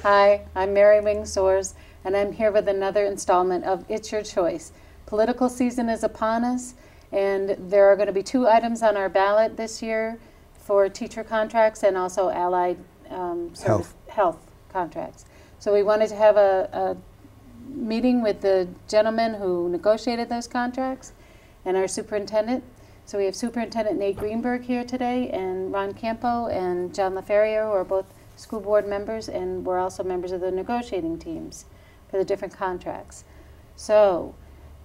Hi, I'm Mary Wingsors, and I'm here with another installment of It's Your Choice. Political season is upon us, and there are going to be 2 items on our ballot this year for teacher contracts and also allied health contracts. So we wanted to have a meeting with the gentleman who negotiated those contracts and our superintendent. So we have Superintendent Nate Greenberg here today, and Ron Campo and John LaFerrier, who are both school board members, and we're also members of the negotiating teams for the different contracts. So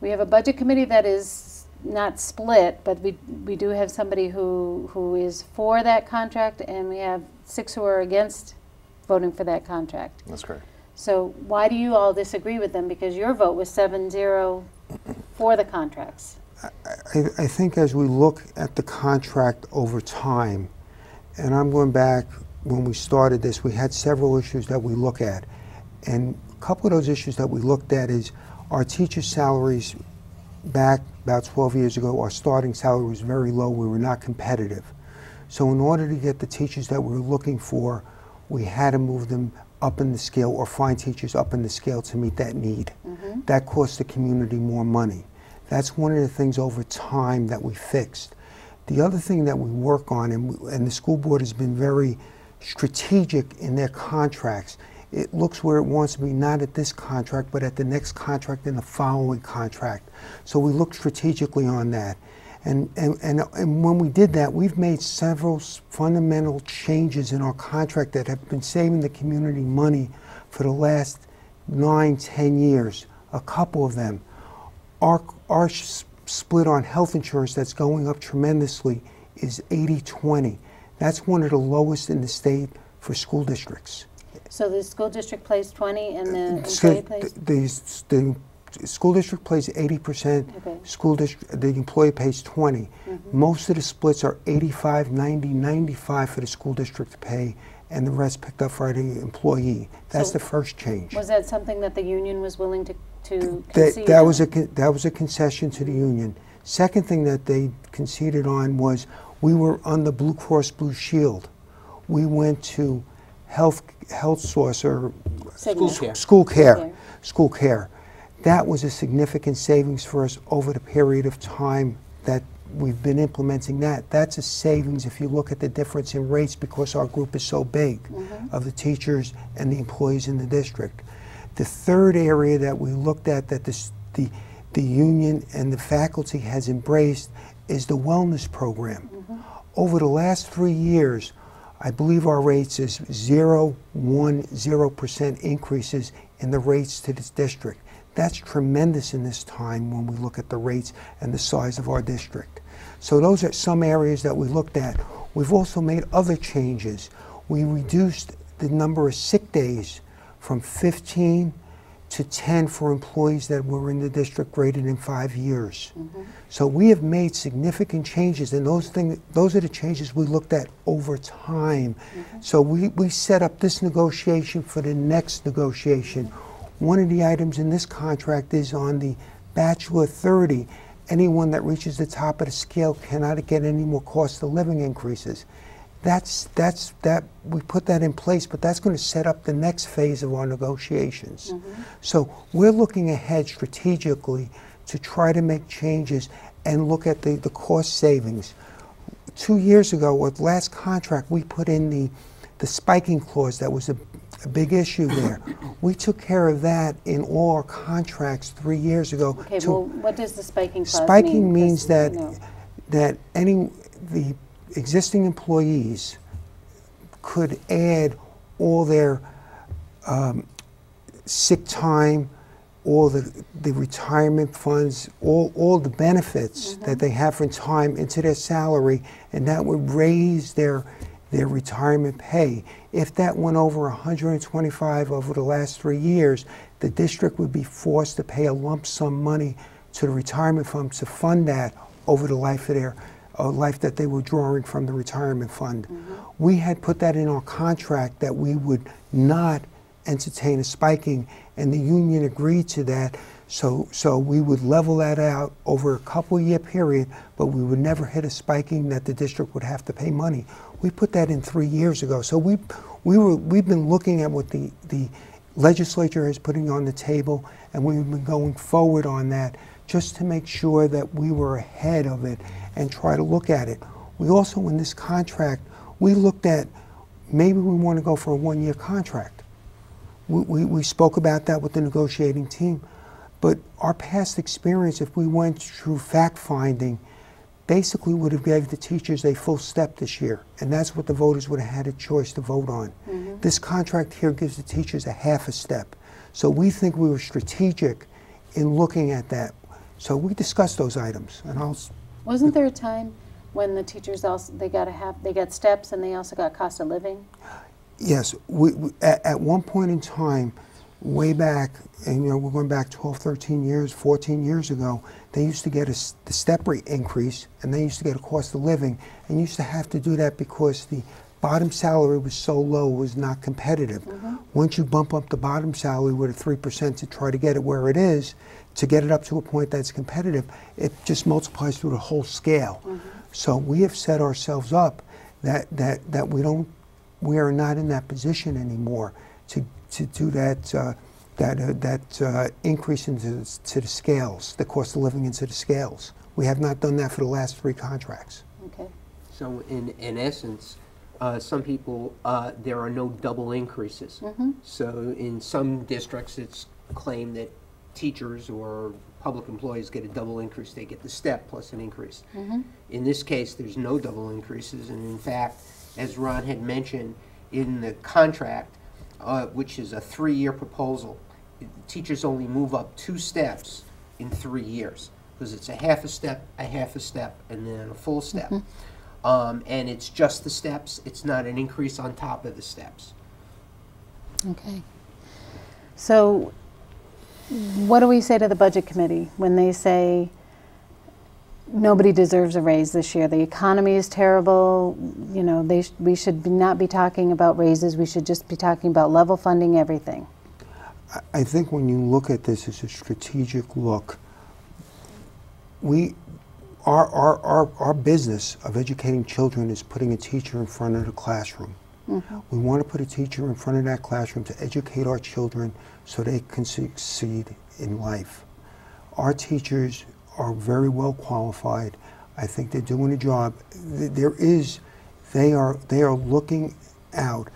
we have a budget committee that is not split, but we do have somebody who is for that contract, and we have 6 who are against voting for that contract. That's correct. So why do you all disagree with them? Because your vote was 7-0 for the contracts. I think as we look at the contract over time, and I'm going back when we started this, we had several issues that we look at. And a couple of those issues that we looked at is our teacher salaries back about 12 years ago, our starting salary was very low. We were not competitive. So in order to get the teachers that we were looking for, we had to move them up in the scale or find teachers up in the scale to meet that need. Mm-hmm. That cost the community more money. That's one of the things over time that we fixed. The other thing that we work on, and the school board has been very strategic in their contracts. It looks where it wants to be, not at this contract, but at the next contract and the following contract. So we look strategically on that. And when we did that, we've made several fundamental changes in our contract that have been saving the community money for the last 9-10 years, a couple of them. Our split on health insurance that's going up tremendously is 80-20. That's one of the lowest in the state for school districts. So the school district pays 20 and the employee pays? The school district pays 80%, okay. The employee pays 20. Mm-hmm. Most of the splits are 85, 90, 95 for the school district to pay, and the rest picked up for the employee. That's the first change. Was that something that the union was willing to concede? That was a concession to the union. Second thing that they conceded on was we were on the Blue Cross Blue Shield. We went to health source or school care. That was a significant savings for us over the period of time that we've been implementing that. That's a savings if you look at the difference in rates because our group is so big of the teachers and the employees in the district. The third area that we looked at that the union and the faculty has embraced is the wellness program. Over the last 3 years, I believe our rates is 0.10% increases in the rates to this district. That's tremendous in this time when we look at the rates and the size of our district. So those are some areas that we looked at. We've also made other changes. We reduced the number of sick days from 15 to 10 for employees that were in the district greater than 5 years. So we have made significant changes, and those are the changes we looked at over time. So we set up this negotiation for the next negotiation. One of the items in this contract is on the Bachelor 30. Anyone that reaches the top of the scale cannot get any more cost of living increases. We put that in place, but that's going to set up the next phase of our negotiations. So we're looking ahead strategically to try to make changes and look at the cost savings. 2 years ago, with the last contract, we put in the spiking clause that was a big issue there. We took care of that in all our contracts 3 years ago. Okay, well, what does the spiking clause mean? Spiking means that the existing employees could add all their sick time, all the retirement funds, all the benefits that they have from time into their salary, and that would raise their retirement pay. If that went over 125 over the last 3 years, the district would be forced to pay a lump sum money to the retirement fund to fund that over the life of their life that they were drawing from the retirement fund. We had put that in our contract that we would not entertain a spiking, and the union agreed to that. So we would level that out over a couple-year period, but we would never hit a spiking that the district would have to pay money. We put that in 3 years ago. So we've been looking at what the legislature is putting on the table, and we've been going forward on that just to make sure that we were ahead of it and try to look at it. We also, in this contract, we looked at maybe we want to go for a 1-year contract. We spoke about that with the negotiating team, but our past experience, if we went through fact-finding, basically would have gave the teachers a full step this year, and that's what the voters would have had a choice to vote on. This contract here gives the teachers a half a step. So we think we were strategic in looking at that. So we discussed those items, and Wasn't there a time when the teachers also they got steps and they also got cost of living? Yes, at one point in time, way back, and we're going back 12, 13 years, 14 years ago, they used to get the step rate increase, and they used to get a cost of living, and used to have to do that because the bottom salary was so low, it was not competitive. Once you bump up the bottom salary with a 3% to try to get it where it is, to get it up to a point that's competitive, it just multiplies through the whole scale. So we have set ourselves up that we are not in that position anymore to do that increase into the scales, the cost of living into the scales. We have not done that for the last 3 contracts. Okay. So in essence, some people, there are no double increases. So in some districts, it's claimed that teachers or public employees get a double increase. They get the step plus an increase. In this case, there's no double increases, and in fact, as Ron had mentioned, in the contract, which is a 3-year proposal, teachers only move up 2 steps in 3 years, because it's a half a step, and then a full step. And it's just the steps. It's not an increase on top of the steps. Okay. So what do we say to the budget committee when they say nobody deserves a raise this year? The economy is terrible. We should not be talking about raises. We should just be talking about level funding everything. I think when you look at this as a strategic look, our business of educating children is putting a teacher in front of the classroom. We want to put a teacher in front of that classroom to educate our children so they can succeed in life. Our teachers are very well qualified. I think they're doing a job. They are looking out.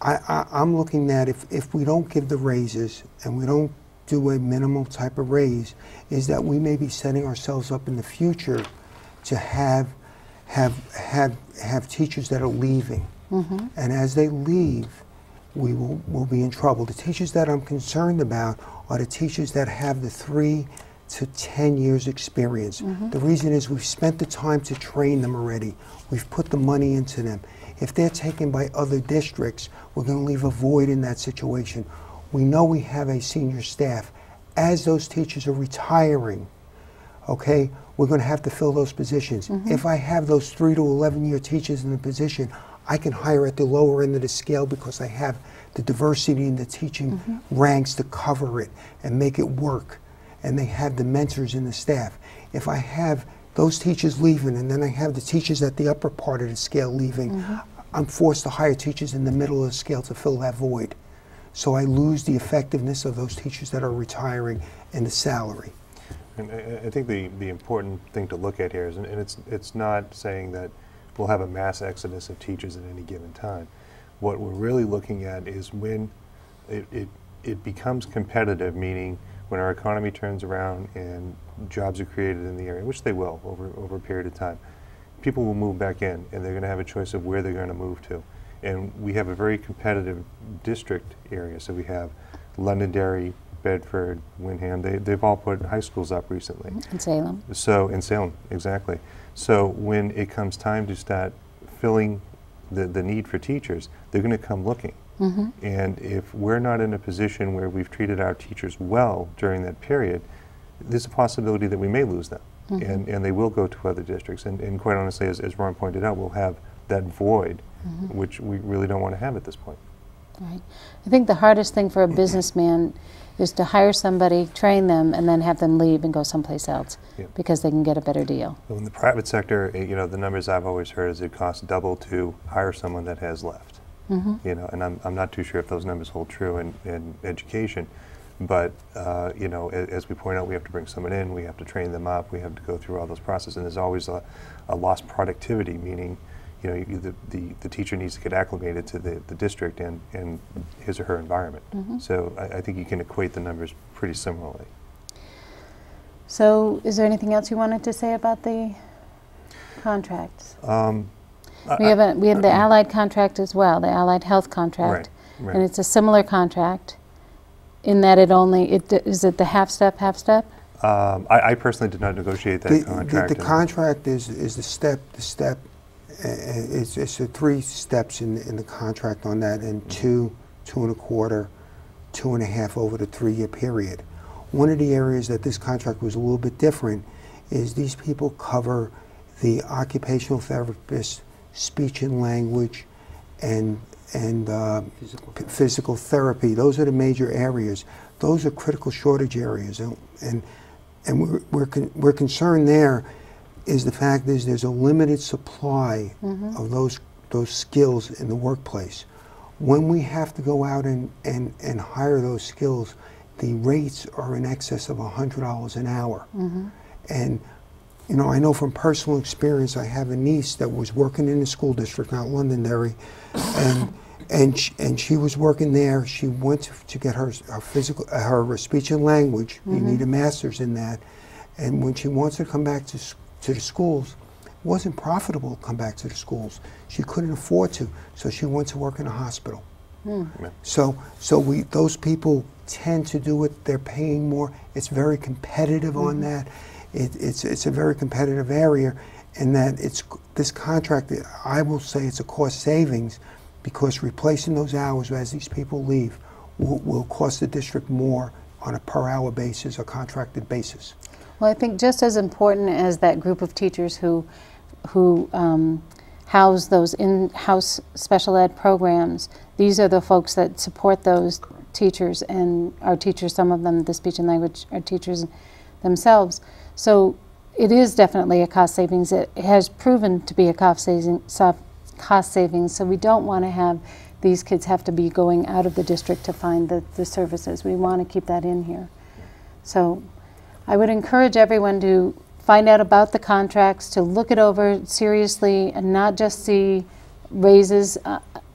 I'm looking at if we don't give the raises and we don't do a minimal type of raise, is that we may be setting ourselves up in the future to have teachers that are leaving. And as they leave, we'll be in trouble. The teachers that I'm concerned about are the teachers that have the 3 to 10 years experience. The reason is we've spent the time to train them already. We've put the money into them. If they're taken by other districts, we're going to leave a void in that situation. We know we have a senior staff. As those teachers are retiring, okay, we're going to have to fill those positions. If I have those 3 to 11-year teachers in the position, I can hire at the lower end of the scale because I have the diversity in the teaching ranks to cover it and make it work. And they have the mentors in the staff. If I have those teachers leaving and then I have the teachers at the upper part of the scale leaving, I'm forced to hire teachers in the middle of the scale to fill that void. So I lose the effectiveness of those teachers that are retiring and the salary. And I think the important thing to look at here is, and it's not saying that we'll have a mass exodus of teachers at any given time. What we're really looking at is when it becomes competitive, meaning when our economy turns around and jobs are created in the area, which they will over a period of time, people will move back in and they're going to have a choice of where they're going to move to. And we have a very competitive district area. So we have Londonderry, Bedford, Windham. They've all put high schools up recently. In Salem. So in Salem, exactly. So when it comes time to start filling the need for teachers, they're going to come looking. And if we're not in a position where we've treated our teachers well during that period, there's a possibility that we may lose them. And they will go to other districts. And quite honestly, as Ron pointed out, we'll have that void, which we really don't want to have at this point. Right. I think the hardest thing for a businessman is to hire somebody, train them, and then have them leave and go someplace else Yeah. because they can get a better deal. So in the private sector, you know, the numbers I've always heard is it costs double to hire someone that has left. You know, and I'm not too sure if those numbers hold true in education, but you know, as we point out, we have to bring someone in, we have to train them up, we have to go through all those processes, and there's always a lost productivity, meaning, you know, the teacher needs to get acclimated to the district and his or her environment. So I think you can equate the numbers pretty similarly. So is there anything else you wanted to say about the contracts? We have the Allied contract as well, the Allied Health contract. Right. And it's a similar contract in that is it the half-step? I personally did not negotiate that contract. The contract is the step. It's the 3 steps in the contract on that, and 2, 2.25, 2.5 over the 3-year period. One of the areas that this contract was a little bit different is these people cover the occupational therapist, speech and language, and physical therapy. Those are the major areas. Those are critical shortage areas, and we're concerned there. Is the fact is there's a limited supply of those skills in the workplace. When we have to go out and hire those skills, the rates are in excess of $100 an hour. And you know, I know from personal experience, I have a niece that was working in the school district out in Londonderry, and she was working there. She went to get her speech and language. You need a master's in that. And when she wants to come back to the schools, it wasn't profitable to come back to the schools. She couldn't afford to, so she went to work in a hospital. So those people tend to do it. They're paying more. It's very competitive on that. It's a very competitive area, and that this contract, I will say it's a cost savings, because replacing those hours as these people leave will cost the district more on a per hour basis or contracted basis. Well, I think just as important as that group of teachers who house those in-house special ed programs, these are the folks that support those teachers, and our teachers, some of them, the speech and language, are teachers themselves. So it is definitely a cost savings. It has proven to be a cost savings, so we don't want to have these kids have to be going out of the district to find the services. We want to keep that in here. So I would encourage everyone to find out about the contracts, to look it over seriously, and not just see raises,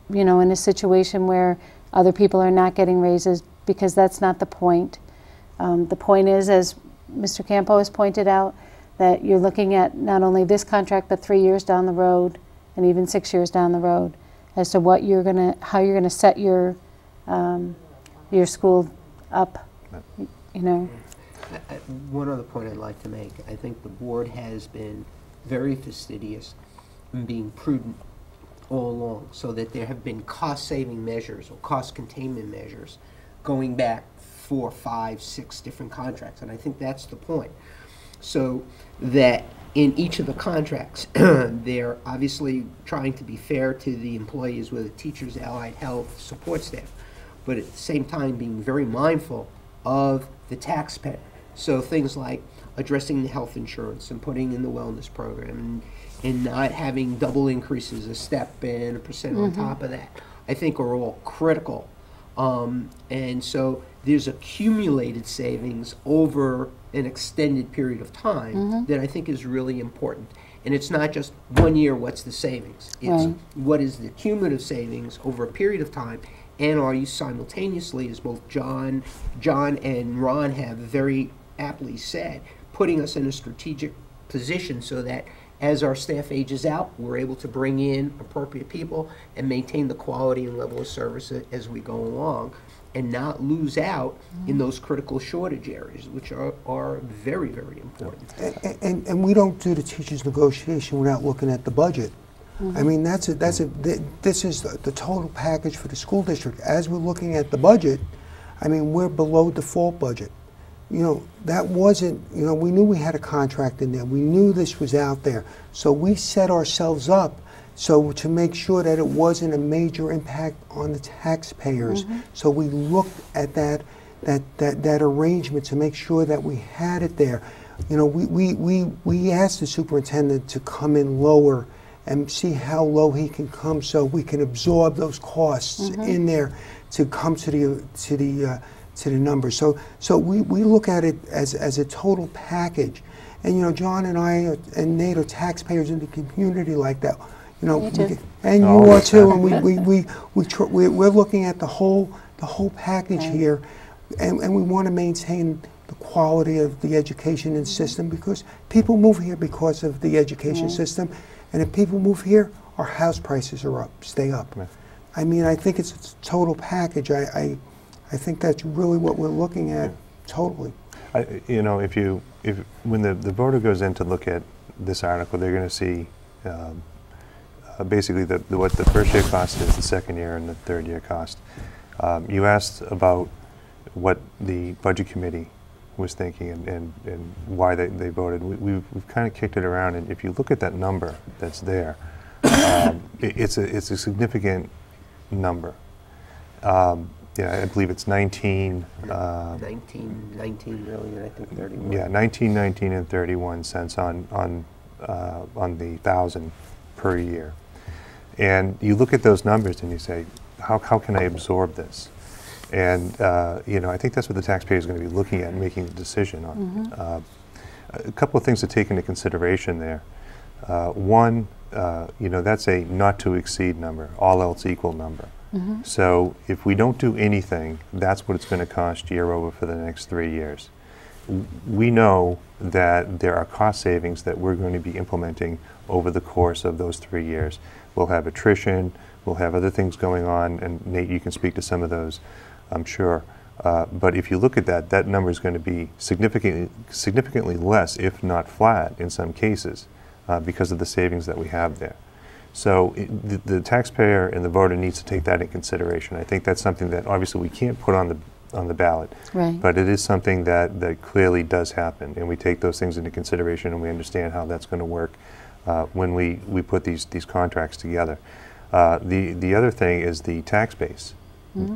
you know, in a situation where other people are not getting raises, because that's not the point. The point is, as Mr. Campo has pointed out, that you're looking at not only this contract, but 3 years down the road, and even 6 years down the road, as to how you're gonna set your school up. You know. One other point I'd like to make: I think the board has been very fastidious in being prudent all along, so that there have been cost-saving measures or cost containment measures going back 4, 5, 6 different contracts, and I think that's the point. So that in each of the contracts, they're obviously trying to be fair to the employees, whether teachers, allied health, support staff, but at the same time being very mindful of the taxpayer. So things like addressing the health insurance and putting in the wellness program, and not having double increases, a step and a percent on top of that, I think are all critical. And so there's accumulated savings over an extended period of time that I think is really important. And it's not just 1 year, what's the savings? It's what is the cumulative savings over a period of time, and are you simultaneously, as both John and Ron have very aptly said, putting us in a strategic position so that as our staff ages out, we're able to bring in appropriate people and maintain the quality and level of service as we go along, and not lose out in those critical shortage areas, which are very, very important. And we don't do the teachers' negotiation without looking at the budget. I mean, this is the total package for the school district. As we're looking at the budget, I mean, we're below default budget. You know, that wasn't, you know, we knew we had a contract in there. We knew this was out there. So we set ourselves up so to make sure that it wasn't a major impact on the taxpayers. So we looked at that that arrangement to make sure that we had it there. You know, we asked the superintendent to come in lower and see how low he can come so we can absorb those costs in there to come to the numbers. So we look at it as a total package. And you know, John and I and Nate are taxpayers in the community like that. You know, and you are too. And we're looking at the whole package here, and we want to maintain the quality of the education system, because people move here because of the education system, and if people move here, our house prices are up, stay up. I mean, I think it's a total package. I think that's really what we're looking at, totally. You know, when the voter goes in to look at this article, they're going to see basically what the first year cost is, the second year, and the third year cost. You asked about what the budget committee was thinking and why they voted. We've kind of kicked it around, and if you look at that number that's there, it's a significant number. Yeah, I believe it's 19 million, I think 31. Yeah, 19 and 31 cents on the 1,000 per year. And you look at those numbers and you say, how can I absorb this? And you know, I think that's what the taxpayer is going to be looking at and making a decision on. A couple of things to take into consideration there. One, you know, that's a not to exceed number, all else equal number. So if we don't do anything, that's what it's going to cost year over for the next 3 years. We know that there are cost savings that we're going to be implementing over the course of those 3 years. We'll have attrition, we'll have other things going on, and Nate, you can speak to some of those, I'm sure. But if you look at that, that number is going to be significantly less, if not flat, in some cases, because of the savings that we have there. So the taxpayer and the voter needs to take that in consideration. I think that's something that obviously we can't put on the ballot, but it is something that clearly does happen, and we take those things into consideration, and we understand how that's going to work when we put these contracts together. The other thing is the tax base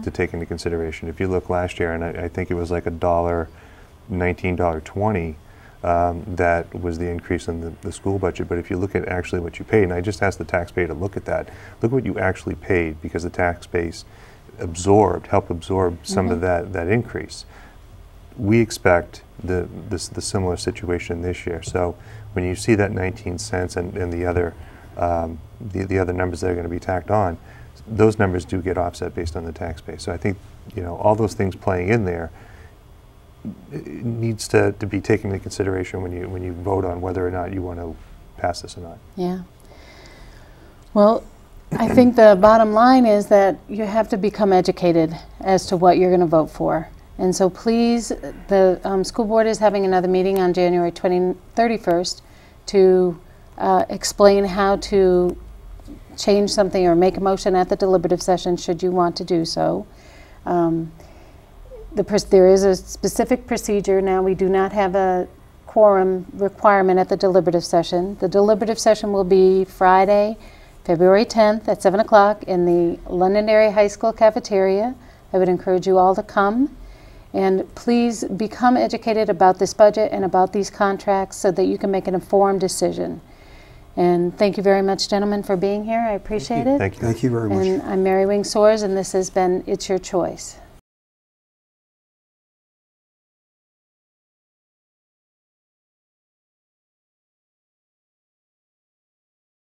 to take into consideration. If you look last year, and I think it was like $19.20. That was the increase in the school budget. But if you look at actually what you paid, and I just asked the taxpayer to look at that, look what you actually paid, because the tax base helped absorb some of that increase. We expect the similar situation this year. So when you see that 19 cents and the other numbers that are going to be tacked on, those numbers do get offset based on the tax base. So I think, you know, all those things playing in there, it needs to be taken into consideration when you vote on whether or not you want to pass this or not. Yeah. Well, I think the bottom line is that you have to become educated as to what you're going to vote for. And so please, the school board is having another meeting on January 31st to explain how to change something or make a motion at the deliberative session should you want to do so. There is a specific procedure. Now, we do not have a quorum requirement at the deliberative session. The deliberative session will be Friday, February 10th at 7 o'clock in the Londonderry High School cafeteria. I would encourage you all to come. And please become educated about this budget and about these contracts so that you can make an informed decision. And thank you very much, gentlemen, for being here. I appreciate it. Thank you. Thank you very much. And I'm Mary Wing Soares, and this has been It's Your Choice.